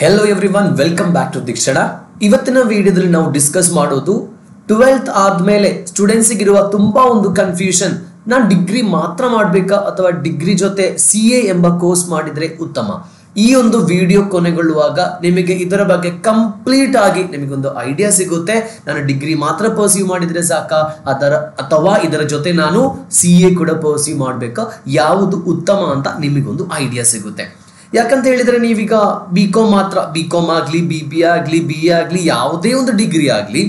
Hello everyone, welcome back to Dikshana. ಇವತ್ತಿನ ವಿಡಿಯೋದಲ್ಲಿ ನಾವು ಡಿಸ್ಕಸ್ ಮಾಡೋದು 12th ಆದ್ಮೇಲೆ ಸ್ಟೂಡೆಂಟ್ಸಿಗೆ ಇರುವ ತುಂಬಾ ಒಂದು ಕನ್ಫ್ಯೂಷನ್. ನಾನು ಡಿಗ್ರಿ ಮಾತ್ರ ಮಾಡಬೇಕಾ ಅಥವಾ ಡಿಗ್ರಿ ಜೊತೆ CA ಎಂಬ ಕೋರ್ಸ್ ಮಾಡಿದ್ರೆ ಉತ್ತಮ? ಈ ಒಂದು ವಿಡಿಯೋ ಕೊನೆಗೊಳ್ಳುವಾಗ ನಿಮಗೆ ಇದರ ಬಗ್ಗೆ ಕಂಪ್ಲೀಟ್ ಆಗಿ ನಿಮಗೊಂದು ಐಡಿಯಾ ಸಿಗುತ್ತೆ. ನಾನು ಡಿಗ್ರಿ ಮಾತ್ರ ಪರ್ಸ್ಯೂ ಮಾಡಿದ್ರೆ ಸಾಕಾ ಅಥವಾ ಇದರ ಜೊತೆ ನಾನು CA ಕೂಡ ಪರ್ಸ್ಯೂ ಮಾಡಬೇಕಾ, ಯಾವುದು ಉತ್ತಮ ಅಂತ ನಿಮಗೊಂದು ಐಡಿಯಾ ಸಿಗುತ್ತೆ. ಯಾಕಂತ ಹೇಳಿದ್ರೆ ನೀವೀಗ BCom ಮಾತ್ರ, BCom ಆಗಲಿ, BBA ಆಗಲಿ, BA ಆಗಲಿ, ಯಾವುದೇ ಒಂದು ಡಿಗ್ರಿ ಆಗಲಿ,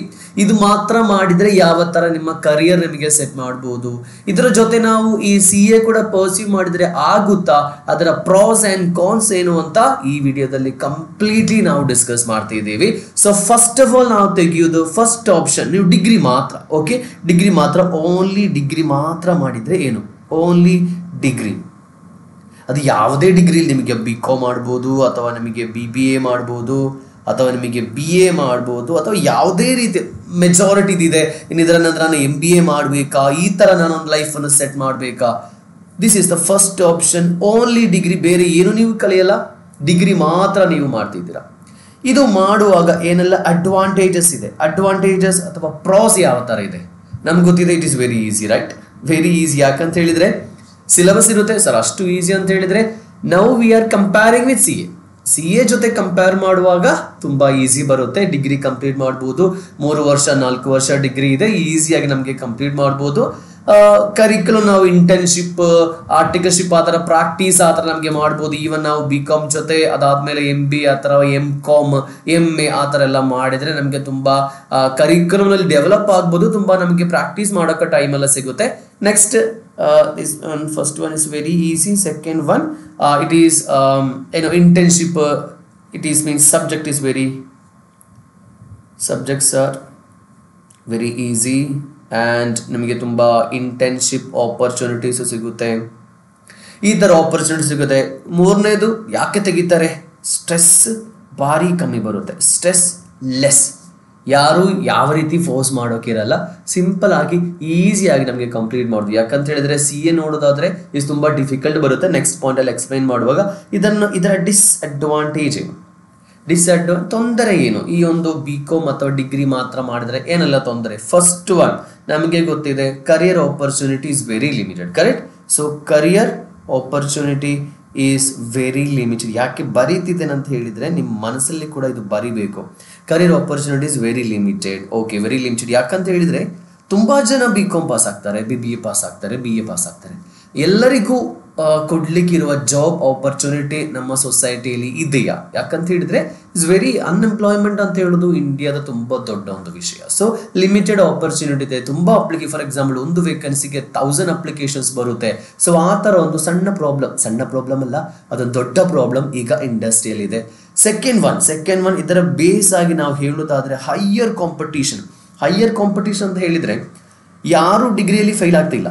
ಇದು ಮಾತ್ರ ಮಾಡಿದ್ರೆ ಯಾವ ತರ ನಿಮ್ಮ ಕರಿಯರ್ ನಿಮಗೆ ಸೆಟ್ ಮಾಡಬಹುದು. ಇದರ ಜೊತೆ ನಾವು ಈ CA ಕೂಡ ಪರ್ಸ್ಯೂ ಮಾಡಿದ್ರೆ ಆಗುತ್ತಾ, ಅದರ ಪ್ರಾಸ್ ಅಂಡ್ ಕಾನ್ಸ್ ಏನು ಅಂತ ಈ ವಿಡಿಯೋದಲ್ಲಿ ಕಂಪ್ಲೀಟ್ಲಿ ನಾವು ಡಿಸ್ಕಸ್ ಮಾಡ್ತಾ ಇದ್ದೀವಿ. ಸೊ ಫಸ್ಟ್ ಆಫ್ ಆಲ್ ನಾವು ತೆಗೆಯೋದು ಫಸ್ಟ್ ಆಪ್ಷನ್, ನೀವು ಡಿಗ್ರಿ ಮಾತ್ರ. ಓಕೆ, ಡಿಗ್ರಿ ಮಾತ್ರ, ಓನ್ಲಿ ಡಿಗ್ರಿ ಮಾತ್ರ ಮಾಡಿದ್ರೆ ಏನು? ಓನ್ಲಿ ಡಿಗ್ರಿ, ಅದು ಯಾವುದೇ ಡಿಗ್ರಿ, ನಿಮಗೆ BCom ಮಾಡ್ಬೋದು ಅಥವಾ ನಿಮಗೆ BBA ಮಾಡ್ಬೋದು ಅಥವಾ ನಿಮಗೆ BA ಮಾಡ್ಬೋದು ಅಥವಾ ಯಾವುದೇ ರೀತಿ ಮೆಜಾರಿಟಿ ಇದೆ. ಇನ್ನು ಇದರ ನಂತರ ನಾನು MBA ಮಾಡಬೇಕಾ, ಈ ಥರ ನಾನೊಂದು ಲೈಫನ್ನು ಸೆಟ್ ಮಾಡಬೇಕಾ? This is the first option, only degree, ಬೇರೆ ಏನು ನೀವು ಕಲಿಯಲ್ಲ, ಡಿಗ್ರಿ ಮಾತ್ರ ನೀವು ಮಾಡ್ತಿದ್ದೀರಾ. ಇದು ಮಾಡುವಾಗ ಏನೆಲ್ಲ ಅಡ್ವಾಂಟೇಜಸ್ ಇದೆ, ಅಡ್ವಾಂಟೇಜಸ್ ಅಥವಾ ಪ್ರಾಸ್ ಯಾವ ಥರ ಇದೆ ನಮ್ಗೆ ಗೊತ್ತಿದೆ. It is very easy, right? Very easy. ಯಾಕಂತ ಹೇಳಿದರೆ ಸಿಲೆಬಸ್ ಇರುತ್ತೆ ಸರ್, ಅಷ್ಟು ಈಸಿ ಅಂತ ಹೇಳಿದ್ರೆ now we are comparing with CA ಜೊತೆ ಕಂಪೇರ್ ಮಾಡುವಾಗ ತುಂಬಾ ಈಸಿ ಬರುತ್ತೆ. ಡಿಗ್ರಿ ಕಂಪ್ಲೀಟ್ ಮಾಡ್ಬೋದು, 3 ವರ್ಷ 4 ವರ್ಷ ಡಿಗ್ರಿ ಇದೆ, ಈಸಿಯಾಗಿ ನಮಗೆ ಕಂಪ್ಲೀಟ್ ಮಾಡ್ಬೋದು. ಕರಿಕ್ಯುಲಮ್ ನಾವು ಇಂಟರ್ನ್ಶಿಪ್, ಆರ್ಟಿಕಲ್ಶಿಪ್, ಆ ಥರ ಪ್ರಾಕ್ಟೀಸ್ ಆ ಥರ ನಮಗೆ ಮಾಡ್ಬೋದು. ಈವನ್ ನಾವು BCom ಜೊತೆ ಅದಾದ್ಮೇಲೆ MBA ಆ ಥರ, MCom, MA ಆ ಥರ ಎಲ್ಲ ಮಾಡಿದ್ರೆ ನಮಗೆ ತುಂಬಾ ಕರಿಕ್ಯುಲಮ್ನಲ್ಲಿ ಡೆವಲಪ್ ಆಗ್ಬೋದು, ತುಂಬಾ ನಮಗೆ ಪ್ರಾಕ್ಟೀಸ್ ಮಾಡೋಕೆ ಟೈಮ್ ಎಲ್ಲ ಸಿಗುತ್ತೆ. Next this one, first one is very easy. Second one it is internship, it is means subjects are very easy and ನಮಗೆ ತುಂಬಾ ಇಂಟರ್ನ್ಶಿಪ್ ಆಪರ್ಚುನಿಟೀಸ್ ಸಿಗುತ್ತೆ, ಈ ಥರ ಆಪರ್ಚುನಿಟಿ ಸಿಗುತ್ತೆ. ಮೂರನೇದು ಯಾಕೆ ತೆಗಿತಾರೆ? ಸ್ಟ್ರೆಸ್ ಭಾರಿ ಕಮ್ಮಿ ಬರುತ್ತೆ, ಸ್ಟ್ರೆಸ್ ಲೆಸ್, ಯಾರು ಯಾವ ರೀತಿ ಫೋರ್ಸ್ ಮಾಡೋಕ್ಕಿರಲ್ಲ, ಸಿಂಪಲ್ ಆಗಿ ಈಸಿಯಾಗಿ ನಮಗೆ ಕಂಪ್ಲೀಟ್ ಮಾಡೋದು. ಯಾಕಂತ ಹೇಳಿದ್ರೆ CA ನೋಡೋದಾದ್ರೆ ಇದು ತುಂಬಾ ಡಿಫಿಕಲ್ಟ್ ಬರುತ್ತೆ. ನೆಕ್ಸ್ಟ್ ಪಾಯಿಂಟ್ ಅಲ್ಲಿ ಎಕ್ಸ್ಪ್ಲೈನ್ ಮಾಡುವಾಗ ಇದರ ಡಿಸ್ಅಡ್ವಾಂಟೇಜ್ ಏನು, ತೊಂದರೆ ಏನು, ಈ ಒಂದು BCom ಅಥವಾ ಡಿಗ್ರಿ ಮಾತ್ರ ಮಾಡಿದ್ರೆ ಏನೆಲ್ಲ ತೊಂದರೆ? ಫಸ್ಟ್ ಒನ್ ನಮಗೆ ಗೊತ್ತಿದೆ, career opportunity is very limited, correct? So career opportunity is very limited. ಯಾಕೆ ಬರೀತಿದ್ದೇನೆ ಅಂತ ಹೇಳಿದ್ರೆ ನಿಮ್ಮ ಮನಸ್ಸಲ್ಲಿ ಕೂಡ ಇದು ಬರಿಬೇಕು. Career opportunity is very limited. Okay, very limited. ಯಾಕಂತ ಹೇಳಿದ್ರೆ ತುಂಬಾ ಜನ BCom ಪಾಸ್ ಆಗ್ತಾರೆ, BBA ಪಾಸ್ ಆಗ್ತಾರೆ, BA ಪಾಸ್ ಆಗ್ತಾರೆ. ಎಲ್ಲರಿಗೂ ಕೊಡ್ಲಿಕ್ಕಿರುವ ಜಾಬ್ ಆಪರ್ಚುನಿಟಿ ನಮ್ಮ ಸೊಸೈಟಿಯಲ್ಲಿ ಇದೆಯಾ? ಯಾಕಂತ ಹೇಳಿದ್ರೆ ಇಟ್ಸ್ ವೆರಿ ಅನ್ಎಂಪ್ಲಾಯ್ಮೆಂಟ್ ಅಂತ ಹೇಳೋದು ಇಂಡಿಯಾದ ತುಂಬಾ ದೊಡ್ಡ ಒಂದು ವಿಷಯ. ಸೊ ಲಿಮಿಟೆಡ್ ಆಪರ್ಚುನಿಟಿ ಇದೆ, ತುಂಬಾ ಫಾರ್ ಎಕ್ಸಾಂಪಲ್ ಒಂದು ವೇಕೆನ್ಸಿಗೆ 1000 ಅಪ್ಲಿಕೇಶನ್ಸ್ ಬರುತ್ತೆ. ಸೊ ಆ ಥರ ಒಂದು ಸಣ್ಣ ಪ್ರಾಬ್ಲಮ್ ಅಲ್ಲ, ಅದೊಂದು ದೊಡ್ಡ ಪ್ರಾಬ್ಲಮ್ ಈಗ ಇಂಡಸ್ಟ್ರಿಯಲ್ಲಿ ಇದೆ. ಸೆಕೆಂಡ್ ಒನ್ ಇದರ ಬೇಸ್ ಆಗಿ ನಾವು ಹೇಳೋದಾದ್ರೆ ಹೈಯರ್ ಕಾಂಪಿಟೇಷನ್ ಅಂತ ಹೇಳಿದ್ರೆ ಯಾರು ಡಿಗ್ರಿಯಲ್ಲಿ ಫೇಲ್ ಆಗ್ತಿಲ್ಲ.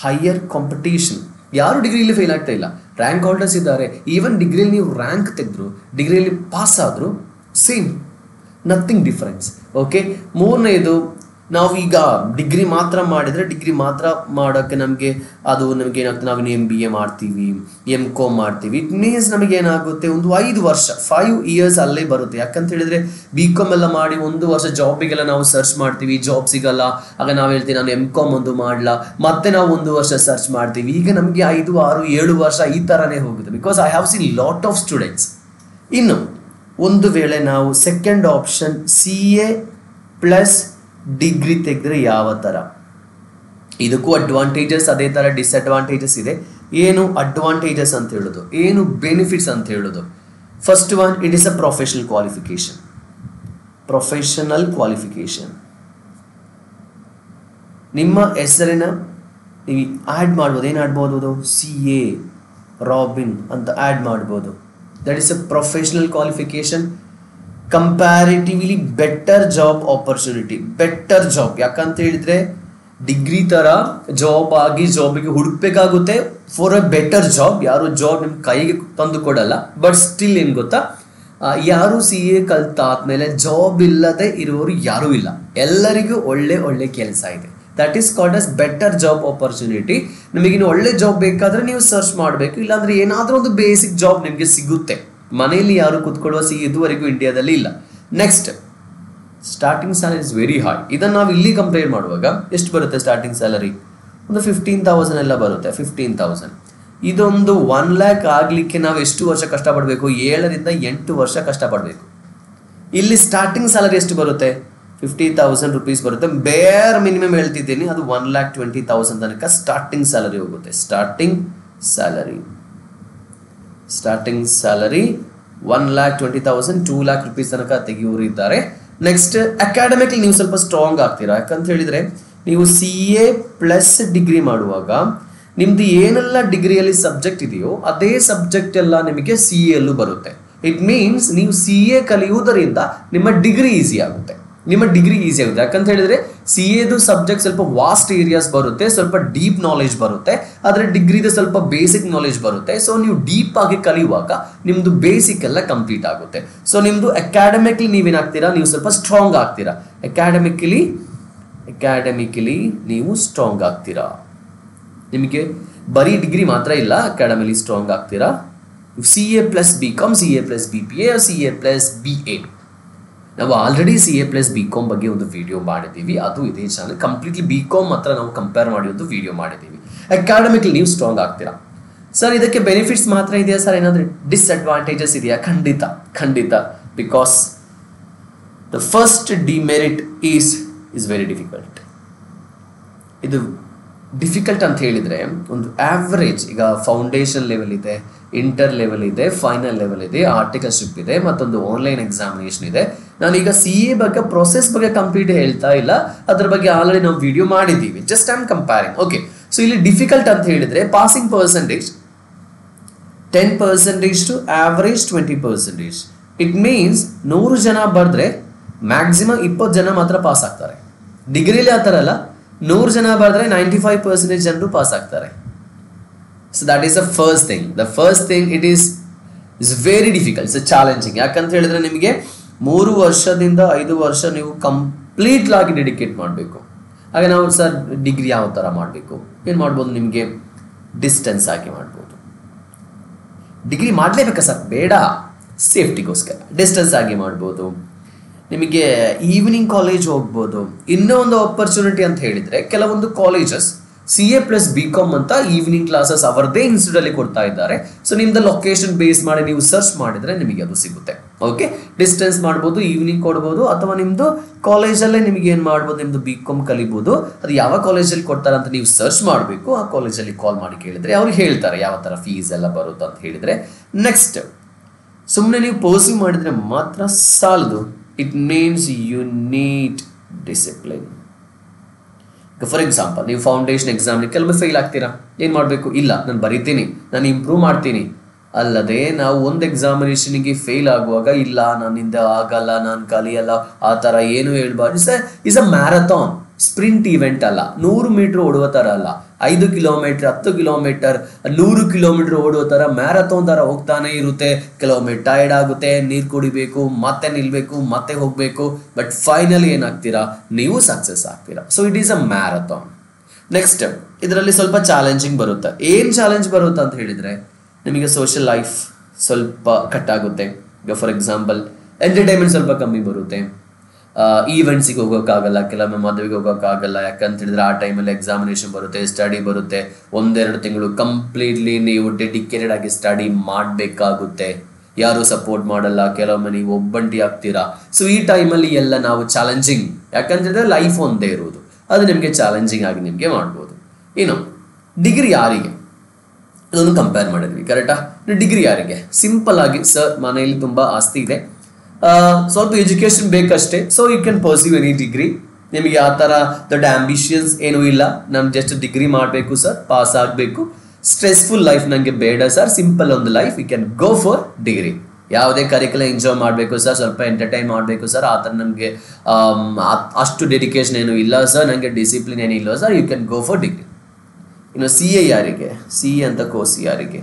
ಹೈಯರ್ ಕಾಂಪಿಟೇಷನ್, ಯಾರು ಡಿಗ್ರಿಯಲ್ಲಿ ಫೇಲ್ ಆಗ್ತಾ ಇಲ್ಲ, ರ್ಯಾಂಕ್ ಹೋಲ್ಡರ್ಸ್ ಇದ್ದಾರೆ. ಈವನ್ ಡಿಗ್ರಿಯಲ್ಲಿ ನೀವು ರ್ಯಾಂಕ್ ತೆಗೆದ್ರು, ಡಿಗ್ರಿಯಲ್ಲಿ ಪಾಸ್ ಆದ್ರು, ಸೇಮ್, ನಥಿಂಗ್ ಡಿಫರೆನ್ಸ್. ಓಕೆ, ಮೂರನೇದು ನಾವು ಈಗ ಡಿಗ್ರಿ ಮಾತ್ರ ಮಾಡಿದ್ರೆ, ಡಿಗ್ರಿ ಮಾತ್ರ ಮಾಡೋಕ್ಕೆ ನಮಗೆ ಏನಾಗುತ್ತೆ, ನಾವೇನು MBA ಮಾಡ್ತೀವಿ, MCom ಮಾಡ್ತೀವಿ, ಇಟ್ ಮೀನ್ಸ್ ನಮಗೆ ಏನಾಗುತ್ತೆ, ಒಂದು 5 years ಅಲ್ಲೇ ಬರುತ್ತೆ. ಯಾಕಂತ ಹೇಳಿದ್ರೆ BCom ಎಲ್ಲ ಮಾಡಿ 1 ವರ್ಷ ಜಾಬಿಗೆಲ್ಲ ನಾವು ಸರ್ಚ್ ಮಾಡ್ತೀವಿ, ಜಾಬ್ ಸಿಗಲ್ಲ. ಆಗ ನಾವು ಹೇಳ್ತೀವಿ ನಾನು MCom ಒಂದು ಮಾಡಲ್ಲ, ಮತ್ತೆ ನಾವು 1 ವರ್ಷ ಸರ್ಚ್ ಮಾಡ್ತೀವಿ. ಈಗ ನಮಗೆ 5, 6, 7 ವರ್ಷ ಈ ಥರನೇ ಹೋಗುತ್ತೆ. Because I have seen lot of students. ಇನ್ನು ಒಂದು ವೇಳೆ ನಾವು second option CA plus degree ತೆಗೆದ್ರೆ ಯಾವ ಥರ? ಇದಕ್ಕೂ ಅಡ್ವಾಂಟೇಜಸ್ ಅದೇ ಥರ ಡಿಸ್ಅಡ್ವಾಂಟೇಜಸ್ ಇದೆ. ಏನು ಅಡ್ವಾಂಟೇಜಸ್ ಅಂತ ಹೇಳೋದು, ಏನು ಬೆನಿಫಿಟ್ಸ್ ಅಂತ ಹೇಳೋದು? First one, it is a professional qualification. ನಿಮ್ಮ ಹೆಸರಿನ ನೀವು ಆ್ಯಡ್ ಮಾಡ್ಬೋದು, ಏನು ಆ್ಯಡ್ ಮಾಡ್ಬೋದು? CA ರಾಬಿನ್ ಅಂತ ಆ್ಯಡ್ ಮಾಡ್ಬೋದು. That is a professional qualification. Comparatively better job opportunity, better job. ಯಾಕಂತ ಹೇಳಿದ್ರೆ ಡಿಗ್ರಿ ತರ ಜಾಬಿಗೆ ಹುಡುಕ್ಬೇಕಾಗುತ್ತೆ ಫಾರ್ ಅ ಬೆಟರ್ ಜಾಬ್. ಯಾರು ಜಾಬ್ ನಿಮ್ ಕೈಗೆ ತಂದು ಕೊಡಲ್ಲ. ಬಟ್ ಸ್ಟಿಲ್ ಏನ್ ಗೊತ್ತಾ, ಯಾರು CA ಕಲ್ತಾದ್ಮೇಲೆ ಜಾಬ್ ಇಲ್ಲದೆ ಇರುವವರು ಯಾರೂ ಇಲ್ಲ, ಎಲ್ಲರಿಗೂ ಒಳ್ಳೆ ಕೆಲಸ ಇದೆ. That is called as better job opportunity. ನಿಮಗಿನ್ನು ಒಳ್ಳೆ ಜಾಬ್ ಬೇಕಾದ್ರೆ ನೀವು ಸರ್ಚ್ ಮಾಡಬೇಕು, ಇಲ್ಲಾಂದ್ರೆ ಏನಾದ್ರೂ ಒಂದು ಬೇಸಿಕ್ ಜಾಬ್ ನಿಮಗೆ ಸಿಗುತ್ತೆ. ಮನೆಯಲ್ಲಿ ಯಾರು ಕೂತ್ಕೊಳ್ಳುವ ಸಿ ಇದುವರೆಗೂ ಇಂಡಿಯಾದಲ್ಲಿ ಇಲ್ಲ. Next, starting salary is very high. ಇದನ್ನು ನಾವು ಇಲ್ಲಿ ಕಂಪೇರ್ ಮಾಡುವಾಗ ಎಷ್ಟು ಬರುತ್ತೆ ಸ್ಟಾರ್ಟಿಂಗ್ ಸ್ಯಾಲರಿ? ಒಂದು 15,000 ಎಲ್ಲ ಬರುತ್ತೆ. 15,000 ಇದೊಂದು 1 lakh ಆಗಲಿಕ್ಕೆ ನಾವು ಎಷ್ಟು ವರ್ಷ ಕಷ್ಟಪಡಬೇಕು? 7 ರಿಂದ 8 ವರ್ಷ ಕಷ್ಟಪಡಬೇಕು. ಇಲ್ಲಿ ಸ್ಟಾರ್ಟಿಂಗ್ ಸ್ಯಾಲರಿ ಎಷ್ಟು ಬರುತ್ತೆ? 50,000 rupees ಬರುತ್ತೆ. ಬೇರ್ ಮಿನಿಮಮ್ ಹೇಳ್ತಿದ್ದೀನಿ, ಅದು 1,20,000 ತನಕ ಸ್ಟಾರ್ಟಿಂಗ್ ಸ್ಯಾಲರಿ ಹೋಗುತ್ತೆ. ಸ್ಟಾರ್ಟಿಂಗ್ ಸ್ಯಾಲರಿ 1,20,000 2 lakh rupees ತನಕ ತೆಗೆಯೋರು ಇದ್ದಾರೆ. ನೆಕ್ಸ್ಟ್, ಅಕಾಡೆಮಿಕ್ ನೀವು ಸ್ವಲ್ಪ ಸ್ಟ್ರಾಂಗ್ ಆಗ್ತೀರಾ. ಯಾಕಂತ ಹೇಳಿದ್ರೆ ನೀವು CA ಪ್ಲಸ್ ಡಿಗ್ರಿ ಮಾಡುವಾಗ ನಿಮ್ದು ಏನೆಲ್ಲ ಡಿಗ್ರಿಯಲ್ಲಿ ಸಬ್ಜೆಕ್ಟ್ ಇದೆಯೋ ಅದೇ ಸಬ್ಜೆಕ್ಟ್ ಎಲ್ಲ ನಿಮಗೆ CA ಯಲ್ಲೂ ಬರುತ್ತೆ. ಇಟ್ ಮೀನ್ಸ್ ನೀವು CA ಕಲಿಯುವುದರಿಂದ ನಿಮ್ಮ ಡಿಗ್ರಿ ಈಸಿ ಆಗುತ್ತೆ. ಯಾಕಂತ ಹೇಳಿದ್ರೆ CAದು ಸಬ್ಜೆಕ್ಟ್ ಸ್ವಲ್ಪ ವಾಸ್ಟ್ ಏರಿಯಾಸ್ ಬರುತ್ತೆ, ಸ್ವಲ್ಪ ಡೀಪ್ ನಾಲೆಜ್ ಬರುತ್ತೆ. ಆದರೆ ಡಿಗ್ರಿದು ಸ್ವಲ್ಪ ಬೇಸಿಕ್ ನಾಲೆಜ್ ಬರುತ್ತೆ. ಸೊ ನೀವು ಡೀಪ್ ಆಗಿ ಕಲಿಯುವಾಗ ನಿಮ್ದು ಬೇಸಿಕ್ ಎಲ್ಲ ಕಂಪ್ಲೀಟ್ ಆಗುತ್ತೆ. ಸೊ ನಿಮ್ದು ಅಕಾಡೆಮಿಕ್ಲಿ ನೀವೇನಾಗ್ತೀರಾ? ನೀವು ಸ್ವಲ್ಪ ಸ್ಟ್ರಾಂಗ್ ಆಗ್ತೀರಾ. ಅಕಾಡೆಮಿಕಲಿ ನೀವು ಸ್ಟ್ರಾಂಗ್ ಆಗ್ತೀರಾ. ನಿಮಗೆ ಬರೀ ಡಿಗ್ರಿ ಮಾತ್ರ ಇಲ್ಲ, ಅಕಾಡೆಮಿಲಿ ಸ್ಟ್ರಾಂಗ್ ಆಗ್ತೀರಾ. CA plus BCom, CA plus BPA, CA plus BA. ನಾವು ಆಲ್ರೆಡಿ CA ಪ್ಲಸ್ BCom ಬಗ್ಗೆ ಒಂದು ವಿಡಿಯೋ ಮಾಡಿದ್ದೀವಿ, ಅದು ಇದೇ ಚಾನಲ್. ಕಂಪ್ಲೀಟ್ಲಿ BCom ಮಾತ್ರ ನಾವು ಕಂಪೇರ್ ಮಾಡಿ ಒಂದು ವಿಡಿಯೋ ಮಾಡಿದ್ದೀವಿ. ಅಕಾಡೆಮಿಕ್ಲಿ ನೀವು ಸ್ಟ್ರಾಂಗ್ ಆಗ್ತೀರಾ. ಸರ್ ಇದಕ್ಕೆ ಬೆನಿಫಿಟ್ಸ್ ಮಾತ್ರ ಇದೆಯಾ ಸರ್? ಏನಾದರೂ ಡಿಸ್ಅಡ್ವಾಂಟೇಜಸ್ ಇದೆಯಾ? ಖಂಡಿತ. Because the first demerit is very difficult. ಇದು ಡಿಫಿಕಲ್ಟ್ ಅಂತ ಹೇಳಿದರೆ ಒಂದು ಆವ್ರೇಜ್, ಈಗ ಫೌಂಡೇಶನ್ ಲೆವೆಲ್ ಇದೆ, ಇಂಟರ್ ಲೆವೆಲ್ ಇದೆ, ಫೈನಲ್ ಲೆವೆಲ್ ಇದೆ, ಆರ್ಟಿಕಲ್ಶಿಪ್ ಇದೆ, ಮತ್ತೊಂದು ಆನ್ಲೈನ್ ಎಕ್ಸಾಮಿನೇಷನ್ ಇದೆ. ನಾನೀಗ CA ಬಗ್ಗೆ ಪ್ರೊಸೆಸ್ ಬಗ್ಗೆ ಕಂಪ್ಲೀಟ್ ಹೇಳ್ತಾ ಇಲ್ಲ, ಅದ್ರ ಬಗ್ಗೆ ಆಲ್ರೆಡಿ ನಾವು ವಿಡಿಯೋ ಮಾಡಿದ್ದೀವಿ. Just I am comparing. Okay, so ಇಲ್ಲಿ ಡಿಫಿಕಲ್ಟ್ ಅಂತ ಹೇಳಿದರೆ passing percentage 10% to average 20%. It means 100 ಜನ ಬರೆದ್ರೆ ಮ್ಯಾಕ್ಸಿಮಮ್ 20 ಜನ ಮಾತ್ರ ಪಾಸ್ ಆಗ್ತಾರೆ. ಡಿಗ್ರಿಲಿ ಆ ಥರ ಅಲ್ಲ, 100 ಜನ ಬರೆದ್ರೆ 95% ಜನರು ಪಾಸ್ ಆಗ್ತಾರೆ. So that is the first thing. It is very difficult, it's challenging. ಯಾಕಂತ ಹೇಳಿದ್ರೆ ನಿಮಗೆ 3 ವರ್ಷದಿಂದ 5 ವರ್ಷ ನೀವು ಕಂಪ್ಲೀಟ್ಲಿ ಆಗಿ ಡೆಡಿಕೇಟ್ ಮಾಡಬೇಕು. ಹಾಗೆ ನಾವು ಸರ್ ಡಿಗ್ರಿ ಯಾವ ಥರ ಮಾಡಬೇಕು? ಏನು ಮಾಡ್ಬೋದು? ನಿಮಗೆ ಡಿಸ್ಟೆನ್ಸ್ ಆಗಿ ಮಾಡ್ಬೋದು. ಡಿಗ್ರಿ ಮಾಡಲೇಬೇಕಾ ಸರ್? ಬೇಡ, ಸೇಫ್ಟಿಗೋಸ್ಕರ ಡಿಸ್ಟೆನ್ಸ್ ಆಗಿ ಮಾಡ್ಬೋದು. ನಿಮಗೆ ಈವ್ನಿಂಗ್ ಕಾಲೇಜ್ ಹೋಗ್ಬೋದು. ಇನ್ನೂ ಒಂದು ಆಪರ್ಚುನಿಟಿ ಅಂತ ಹೇಳಿದರೆ ಕೆಲವೊಂದು ಕಾಲೇಜಸ್ CA ಪ್ಲಸ್ BCom ಅಂತ ಈವ್ನಿಂಗ್ ಕ್ಲಾಸಸ್ ಅವರದೇ ಇನ್ಸ್ಟಿಟ್ಯೂಟಲ್ಲಿ ಕೊಡ್ತಾ ಇದ್ದಾರೆ. ಸೊ ನಿಮ್ದು ಲೊಕೇಶನ್ ಬೇಸ್ ಮಾಡಿ ನೀವು ಸರ್ಚ್ ಮಾಡಿದರೆ ನಿಮಗೆ ಅದು ಸಿಗುತ್ತೆ. ಓಕೆ, ಡಿಸ್ಟೆನ್ಸ್ ಮಾಡ್ಬೋದು, ಈವ್ನಿಂಗ್ ಕೊಡ್ಬೋದು, ಅಥವಾ ನಿಮ್ಮದು ಕಾಲೇಜಲ್ಲೇ ನಿಮಗೆ ಏನು ಮಾಡ್ಬೋದು, ನಿಮ್ಮದು BCom ಕಲಿಬೋದು. ಅದು ಯಾವ ಕಾಲೇಜಲ್ಲಿ ಕೊಡ್ತಾರೆ ಅಂತ ನೀವು ಸರ್ಚ್ ಮಾಡಬೇಕು. ಆ ಕಾಲೇಜಲ್ಲಿ ಕಾಲ್ ಮಾಡಿ ಕೇಳಿದರೆ ಅವ್ರು ಹೇಳ್ತಾರೆ ಯಾವ ಥರ ಫೀಸ್ ಎಲ್ಲ ಬರುತ್ತೆ ಅಂತ ಹೇಳಿದರೆ. ನೆಕ್ಸ್ಟ್, ಸುಮ್ಮನೆ ನೀವು ಪರ್ಸ್ಯೂ ಮಾಡಿದರೆ ಮಾತ್ರ ಸಾಲದು. It means you need discipline. For example, ನೀವು ಫೌಂಡೇಶನ್ ಎಕ್ಸಾಮ್ಗೆ ಕೆಲವೊಮ್ಮೆ ಫೇಲ್ ಆಗ್ತೀರಾ. ಏನು ಮಾಡಬೇಕು? ಇಲ್ಲ, ನಾನು ಬರೀತೀನಿ, ನಾನು ಇಂಪ್ರೂವ್ ಮಾಡ್ತೀನಿ. ಅಲ್ಲದೆ ನಾವು ಒಂದು ಎಕ್ಸಾಮಿನೇಷನ್ಗೆ ಫೇಲ್ ಆಗುವಾಗ ಇಲ್ಲ ನನ್ನಿಂದ ಆಗಲ್ಲ, ನಾನು ಕಲಿಯಲ್ಲ, ಆ ಥರ ಏನು ಹೇಳ್ಬಾರ್ದು. Is a marathon, sprint event ಅಲ್ಲ. 100 ಮೀಟರ್ ಓಡುವ ಥರ ಅಲ್ಲ, 5 ಕಿಲೋಮೀಟರ್, 10 ಕಿಲೋಮೀಟರ್, 100 ಕಿಲೋಮೀಟರ್ ಓಡುವ ಥರ ಮ್ಯಾರಥಾನ್ ಥರ ಹೋಗ್ತಾನೆ ಇರುತ್ತೆ. ಕೆಲವೊಮ್ಮೆ ಟೈರ್ಡ್ ಆಗುತ್ತೆ, ನೀರು ಕುಡಿಬೇಕು, ಮತ್ತೆ ನಿಲ್ಬೇಕು, ಮತ್ತೆ ಹೋಗಬೇಕು. ಬಟ್ ಫೈನಲಿ ಏನಾಗ್ತೀರಾ? ನೀವು ಸಕ್ಸಸ್ ಆಗ್ತೀರಾ. So it is a marathon. Next, ಇದರಲ್ಲಿ ಸ್ವಲ್ಪ ಚಾಲೆಂಜಿಂಗ್ ಬರುತ್ತೆ. ಏನು ಚಾಲೆಂಜ್ ಬರುತ್ತೆ ಅಂತ ಹೇಳಿದರೆ ನಿಮಗೆ ಸೋಷಿಯಲ್ ಲೈಫ್ ಸ್ವಲ್ಪ ಕಟ್ ಆಗುತ್ತೆ. ಈಗ ಫಾರ್ ಎಕ್ಸಾಂಪಲ್ ಎಂಟರ್ಟೈನ್ಮೆಂಟ್ ಸ್ವಲ್ಪ ಕಮ್ಮಿ ಬರುತ್ತೆ. ಈವೆಂಟ್ಸಿಗೆ ಹೋಗೋಕ್ಕಾಗಲ್ಲ, ಕೆಲವೊಮ್ಮೆ ಮದುವೆಗೆ ಹೋಗೋಕ್ಕಾಗಲ್ಲ. ಯಾಕಂತ ಹೇಳಿದ್ರೆ ಆ ಟೈಮಲ್ಲಿ ಎಕ್ಸಾಮಿನೇಷನ್ ಬರುತ್ತೆ, ಸ್ಟಡಿ ಬರುತ್ತೆ. 1-2 ತಿಂಗಳು ಕಂಪ್ಲೀಟ್ಲಿ ನೀವು ಡೆಡಿಕೇಟೆಡ್ ಆಗಿ ಸ್ಟಡಿ ಮಾಡಬೇಕಾಗುತ್ತೆ. ಯಾರೂ ಸಪೋರ್ಟ್ ಮಾಡಲ್ಲ, ಕೆಲವೊಮ್ಮೆ ನೀವು ಒಬ್ಬಂಟಿ ಆಗ್ತೀರಾ. ಸೊ ಈ ಟೈಮಲ್ಲಿ ಎಲ್ಲ ನಾವು ಚಾಲೆಂಜಿಂಗ್, ಯಾಕಂತಂದರೆ ಲೈಫ್ ಒಂದೇ ಇರೋದು, ಅದು ನಿಮಗೆ ಚಾಲೆಂಜಿಂಗ್ ಆಗಿ ನಿಮಗೆ ಮಾಡ್ಬೋದು. ಇನ್ನು ಡಿಗ್ರಿ ಯಾರಿಗೆ ಅದನ್ನು ಕಂಪೇರ್ ಮಾಡಿದ್ವಿ, ಕರೆಕ್ಟಾ? ಡಿಗ್ರಿ ಯಾರಿಗೆ? ಸಿಂಪಲ್ ಆಗಿ ಸರ್ ಮನೆಯಲ್ಲಿ ತುಂಬ ಆಸ್ತಿ ಇದೆ, ಸ್ವಲ್ಪ ಎಜುಕೇಷನ್ ಬೇಕಷ್ಟೇ, so you can pursue any degree. ನಿಮಗೆ ಆ ಥರ ದೊಡ್ಡ ಆಂಬಿಷನ್ಸ್ ಏನೂ ಇಲ್ಲ, ನಾನು ಜಸ್ಟ್ ಡಿಗ್ರಿ ಮಾಡಬೇಕು ಸರ್, ಪಾಸ್ ಆಗಬೇಕು, ಸ್ಟ್ರೆಸ್ಫುಲ್ ಲೈಫ್ ನನಗೆ ಬೇಡ ಸರ್, ಸಿಂಪಲ್ ಒಂದು life, you can go for degree. ಯಾವುದೇ ಕರಿಕ್ಯುಲಮ್ ಎಂಜಾಯ್ ಮಾಡಬೇಕು ಸರ್, ಸ್ವಲ್ಪ ಎಂಟರ್ಟೈನ್ ಮಾಡಬೇಕು ಸರ್, ಆ ಥರ ನನಗೆ ಅಷ್ಟು ಡೆಡಿಕೇಶನ್ ಏನೂ ಇಲ್ಲ ಸರ್, ನನಗೆ ಡಿಸಿಪ್ಲಿನ್ ಏನೂ ಇಲ್ಲ sir, you can go for degree. ಇನ್ನು CA ಯಾರಿಗೆ? CA ಅಂತ ಕೋರ್ಸ್ ಯಾರಿಗೆ?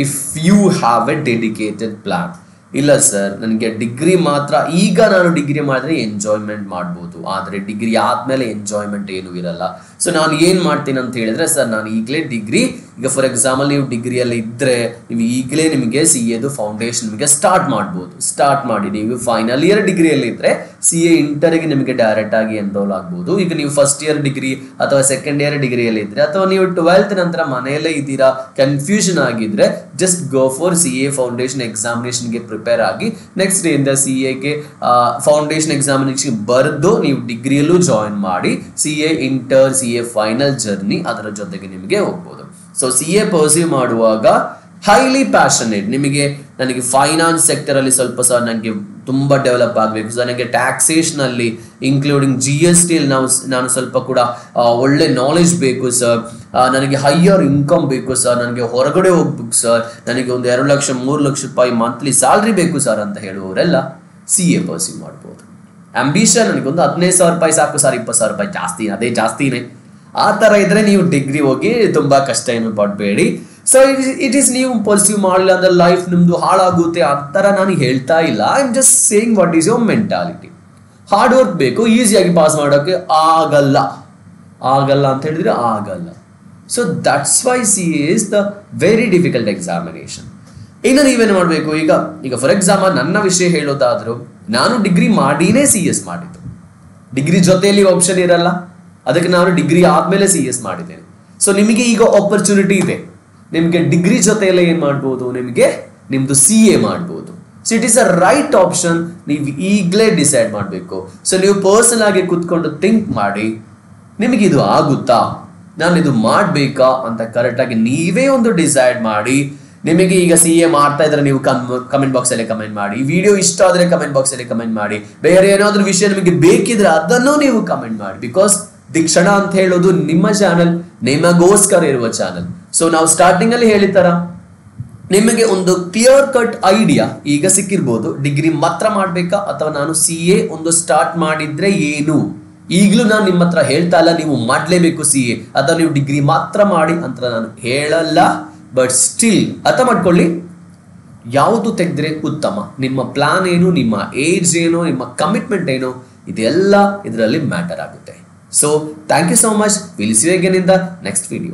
If you have a dedicated plan. ಇಲ್ಲ ಸರ್ ನನಗೆ ಡಿಗ್ರಿ ಮಾತ್ರ, ಈಗ ನಾನು ಡಿಗ್ರಿ ಮಾಡಿದ್ರೆ ಎಂಜಾಯ್ಮೆಂಟ್ ಮಾಡ್ಬೋದು, ಆದರೆ ಡಿಗ್ರಿ ಆದಮೇಲೆ ಎಂಜಾಯ್ಮೆಂಟ್ ಏನೂ ಇರಲ್ಲ. ಸೊ ನಾನು ಏನು ಮಾಡ್ತೀನಿ ಅಂತ ಹೇಳಿದ್ರೆ, ಸರ್ ನಾನು ಈಗಲೇ ಡಿಗ್ರಿ, ಈಗ ಫಾರ್ ಎಕ್ಸಾಂಪಲ್ ನೀವು ಡಿಗ್ರಿಯಲ್ಲಿ ಇದ್ದರೆ ನೀವು ಈಗಲೇ ನಿಮಗೆ CAದು ಫೌಂಡೇಶನ್ ನಿಮಗೆ ಸ್ಟಾರ್ಟ್ ಮಾಡ್ಬೋದು. ಸ್ಟಾರ್ಟ್ ಮಾಡಿ ನೀವು ಫೈನಲ್ ಇಯರ್ ಡಿಗ್ರಿಯಲ್ಲಿ ಇದ್ದರೆ CA ಇಂಟರ್ಗೆ ನಿಮಗೆ ಡೈರೆಕ್ಟ್ ಆಗಿ ಎನ್ರೋಲ್ ಆಗ್ಬೋದು. ಈಗ ನೀವು ಫಸ್ಟ್ ಇಯರ್ ಡಿಗ್ರಿ ಅಥವಾ ಸೆಕೆಂಡ್ ಇಯರ್ ಡಿಗ್ರಿಯಲ್ಲಿ ಇದ್ದರೆ ಅಥವಾ ನೀವು 12th ನಂತರ ಮನೆಯಲ್ಲೇ ಇದ್ದೀರಾ, ಕನ್ಫ್ಯೂಷನ್ ಆಗಿದ್ರೆ just go for CA foundation ಎಕ್ಸಾಮಿನೇಷನ್ಗೆ ಪ್ರಿಪೇರ್ ಆಗಿ ನೆಕ್ಸ್ಟ್ ಡೇ ಇಂದ CAಗೆ ಫೌಂಡೇಶನ್ ಎಕ್ಸಾಮಿನೇಷನ್ ಬರೆದು ನೀವು ಡಿಗ್ರಿಯಲ್ಲೂ ಜಾಯಿನ್ ಮಾಡಿ CA inter CA final journey ಅದರ ಜೊತೆಗೆ ನಿಮಗೆ ಹೋಗ್ಬೋದು. ಸೊ CA ಪರ್ಸ್ಯೂ ಮಾಡುವಾಗ ಹೈಲಿ ಪ್ಯಾಷನೇಟ್, ನಿಮಗೆ ನನಗೆ ಫೈನಾನ್ಸ್ ಸೆಕ್ಟರಲ್ಲಿ ಸ್ವಲ್ಪ ಸರ್ ನನಗೆ ತುಂಬ ಡೆವಲಪ್ ಆಗಬೇಕು ಸರ್, ನನಗೆ ಟ್ಯಾಕ್ಸೇಷನಲ್ಲಿ ಇನ್ಕ್ಲೂಡಿಂಗ್ GST ನಾನು ಸ್ವಲ್ಪ ಕೂಡ ಒಳ್ಳೆ ನಾಲೆಜ್ ಬೇಕು ಸರ್, ನನಗೆ ಹೈಯರ್ ಇನ್ಕಮ್ ಬೇಕು ಸರ್, ನನಗೆ ಹೊರಗಡೆ ಹೋಗ್ಬೇಕು ಸರ್, ನನಗೆ ಒಂದು 2 ಲಕ್ಷ 3 ಲಕ್ಷ ರೂಪಾಯಿ ಮಂತ್ಲಿ ಸ್ಯಾಲ್ರಿ ಬೇಕು ಸರ್ ಅಂತ ಹೇಳುವವರೆಲ್ಲ CA ಪರ್ಸ್ಯೂ ಮಾಡ್ಬೋದು. ಆಂಬಿಷನ್ ನನಗೊಂದು 15,000 ರೂಪಾಯಿ ಸಾಕು ಸರ್, 20,000 ರೂಪಾಯಿ ಜಾಸ್ತಿ, ಅದೇ ಜಾಸ್ತಿನೇ, ಆ ಥರ ಇದ್ರೆ ನೀವು ಡಿಗ್ರಿ ಹೋಗಿ ತುಂಬ ಕಷ್ಟ ಏನು ಪಡಬೇಡಿ. ಸೊ ಇಟ್ ಈಸ್ ನೀವು ಪರ್ಸ್ಯೂ ಮಾಡಲಿಲ್ಲ ಅಂದ್ರೆ ಲೈಫ್ ನಿಮ್ಮದು ಹಾಳಾಗುತ್ತೆ ಆ ಥರ ನಾನು ಹೇಳ್ತಾ ಇಲ್ಲ. I am just saying what is your mentality. Hard work ಬೇಕು, ಈಸಿಯಾಗಿ ಪಾಸ್ ಮಾಡೋಕ್ಕೆ ಆಗಲ್ಲ ಅಂತ ಹೇಳಿದ್ರೆ ಆಗಲ್ಲ. So that's why CA is the very difficult examination. ಇನ್ನು ನೀವೇನು ಮಾಡಬೇಕು, ಈಗ ಫಾರ್ ಎಕ್ಸಾಂಪಲ್ ನನ್ನ ವಿಷಯ ಹೇಳೋದಾದರೂ ನಾನು ಡಿಗ್ರಿ ಮಾಡಿನೇ CS ಮಾಡಿದ್ದು, ಡಿಗ್ರಿ ಜೊತೆಯಲ್ಲಿ ಆಪ್ಷನ್ ಇರಲ್ಲ, ಅದಕ್ಕೆ ನಾನು ಡಿಗ್ರಿ ಆದಮೇಲೆ CS ಮಾಡಿದ್ದೇನೆ. ಸೊ ನಿಮಗೆ ಈಗ ಆಪರ್ಚುನಿಟಿ ಇದೆ, ನಿಮಗೆ ಡಿಗ್ರಿ ಜೊತೆಯಲ್ಲೇ ಏನು ಮಾಡ್ಬೋದು, ನಿಮ್ಮದು CA ಮಾಡ್ಬೋದು. So it is a right option, ನೀವು ಈಗಲೇ ಡಿಸೈಡ್ ಮಾಡಬೇಕು. ಸೊ ನೀವು ಪರ್ಸನಲ್ ಆಗಿ ಕೂತ್ಕೊಂಡು ಥಿಂಕ್ ಮಾಡಿ, ನಿಮಗೆ ಇದು ಆಗುತ್ತಾ, ನಾನು ಇದು ಮಾಡಬೇಕಾ ಅಂತ ಕರೆಕ್ಟಾಗಿ ನೀವೇ ಒಂದು ಡಿಸೈಡ್ ಮಾಡಿ. ನಿಮಗೆ ಈಗ CA ಮಾಡ್ತಾ ಇದ್ರೆ ನೀವು ಕಮೆಂಟ್ ಬಾಕ್ಸಲ್ಲಿ ಕಮೆಂಟ್ ಮಾಡಿ, ವಿಡಿಯೋ ಇಷ್ಟ ಆದರೆ ಕಮೆಂಟ್ ಬಾಕ್ಸಲ್ಲಿ ಕಮೆಂಟ್ ಮಾಡಿ, ಬೇರೆ ಏನಾದರೂ ವಿಷಯ ನಿಮಗೆ ಬೇಕಿದ್ರೆ ಅದನ್ನು ನೀವು ಕಮೆಂಟ್ ಮಾಡಿ. ಬಿಕಾಸ್ ದಿಕ್ಷಣ ಅಂತ ಹೇಳೋದು ನಿಮ್ಮ ಚಾನಲ್, ನಿಮಗೋಸ್ಕರ ಇರುವ ಚಾನಲ್. ಸೊ ನಾವು ಸ್ಟಾರ್ಟಿಂಗ್ ಅಲ್ಲಿ ಹೇಳಿತರ ನಿಮಗೆ ಒಂದು ಕ್ಲಿಯರ್ ಕಟ್ ಐಡಿಯಾ ಈಗ ಸಿಕ್ಕಿರ್ಬೋದು, ಡಿಗ್ರಿ ಮಾತ್ರ ಮಾಡಬೇಕಾ ಅಥವಾ ನಾನು CA ಒಂದು ಸ್ಟಾರ್ಟ್ ಮಾಡಿದ್ರೆ ಏನು. ಈಗಲೂ ನಾನು ನಿಮ್ಮ ಹತ್ರ ಹೇಳ್ತಾ ಇಲ್ಲ ನೀವು ಮಾಡಲೇಬೇಕು CA ಅಥವಾ ನೀವು ಡಿಗ್ರಿ ಮಾತ್ರ ಮಾಡಿ ಅಂತ ನಾನು ಹೇಳಲ್ಲ. ಬಟ್ ಸ್ಟಿಲ್ ಅರ್ಥ ಮಾಡ್ಕೊಳ್ಳಿ, ಯಾವುದು ತೆಗೆದ್ರೆ ಉತ್ತಮ, ನಿಮ್ಮ ಪ್ಲಾನ್ ಏನು, ನಿಮ್ಮ ಏಜ್ ಏನು, ನಿಮ್ಮ ಕಮಿಟ್ಮೆಂಟ್ ಏನು, ಇದೆಲ್ಲ ಇದರಲ್ಲಿ ಮ್ಯಾಟರ್ ಆಗುತ್ತೆ. So thank you so much. We'll see you again in the next video.